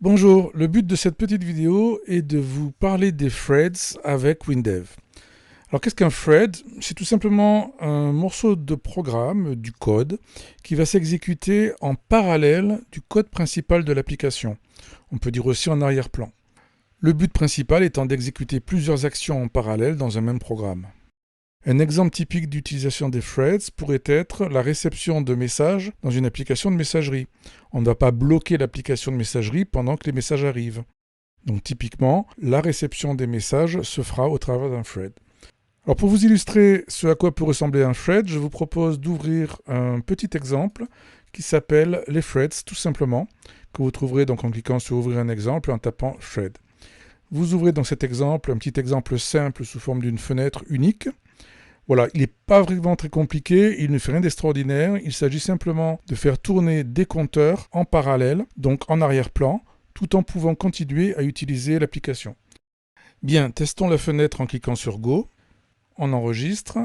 Bonjour, le but de cette petite vidéo est de vous parler des threads avec WinDev. Alors qu'est-ce qu'un thread? C'est tout simplement un morceau de programme, du code, qui va s'exécuter en parallèle du code principal de l'application. On peut dire aussi en arrière-plan. Le but principal étant d'exécuter plusieurs actions en parallèle dans un même programme. Un exemple typique d'utilisation des threads pourrait être la réception de messages dans une application de messagerie. On ne va pas bloquer l'application de messagerie pendant que les messages arrivent. Donc typiquement, la réception des messages se fera au travers d'un thread. Alors pour vous illustrer ce à quoi peut ressembler un thread, je vous propose d'ouvrir un petit exemple qui s'appelle les threads tout simplement, que vous trouverez donc en cliquant sur ouvrir un exemple et en tapant thread. Vous ouvrez donc cet exemple, un petit exemple simple sous forme d'une fenêtre unique. Voilà, il n'est pas vraiment très compliqué, il ne fait rien d'extraordinaire, il s'agit simplement de faire tourner des compteurs en parallèle, donc en arrière-plan, tout en pouvant continuer à utiliser l'application. Bien, testons la fenêtre en cliquant sur Go, on enregistre.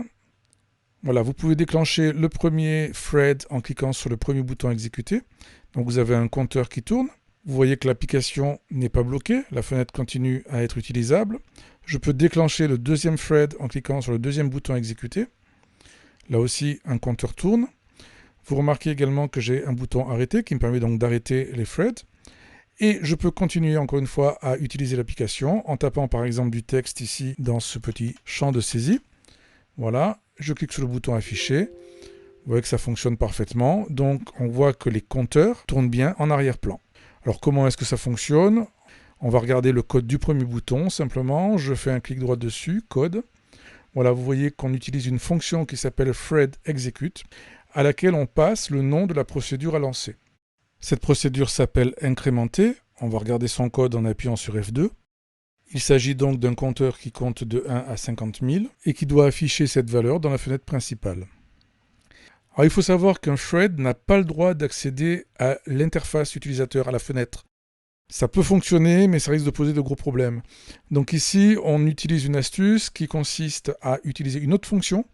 Voilà, vous pouvez déclencher le premier thread en cliquant sur le premier bouton exécuter. Donc vous avez un compteur qui tourne. Vous voyez que l'application n'est pas bloquée, la fenêtre continue à être utilisable. Je peux déclencher le deuxième thread en cliquant sur le deuxième bouton exécuter. Là aussi, un compteur tourne. Vous remarquez également que j'ai un bouton arrêter qui me permet donc d'arrêter les threads. Et je peux continuer encore une fois à utiliser l'application en tapant par exemple du texte ici dans ce petit champ de saisie. Voilà, je clique sur le bouton afficher. Vous voyez que ça fonctionne parfaitement. Donc on voit que les compteurs tournent bien en arrière-plan. Alors comment est-ce que ça fonctionne? On va regarder le code du premier bouton, simplement. Je fais un clic droit dessus, code. Voilà, vous voyez qu'on utilise une fonction qui s'appelle thread_execute, à laquelle on passe le nom de la procédure à lancer. Cette procédure s'appelle incrémenter. On va regarder son code en appuyant sur F2. Il s'agit donc d'un compteur qui compte de 1 à 50 000 et qui doit afficher cette valeur dans la fenêtre principale. Alors, il faut savoir qu'un thread n'a pas le droit d'accéder à l'interface utilisateur, à la fenêtre. Ça peut fonctionner, mais ça risque de poser de gros problèmes. Donc ici, on utilise une astuce qui consiste à utiliser une autre fonction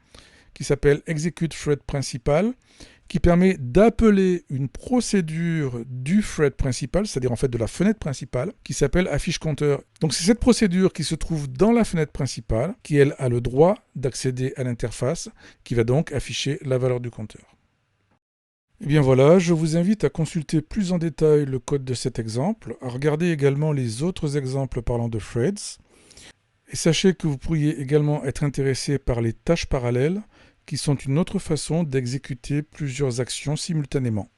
qui s'appelle execute thread principal, qui permet d'appeler une procédure du thread principal, c'est-à-dire en fait de la fenêtre principale, qui s'appelle affiche compteur. Donc c'est cette procédure qui se trouve dans la fenêtre principale, qui elle a le droit d'accéder à l'interface, qui va donc afficher la valeur du compteur. Et bien voilà, je vous invite à consulter plus en détail le code de cet exemple, à regarder également les autres exemples parlant de threads, et sachez que vous pourriez également être intéressé par les tâches parallèles, qui sont une autre façon d'exécuter plusieurs actions simultanément.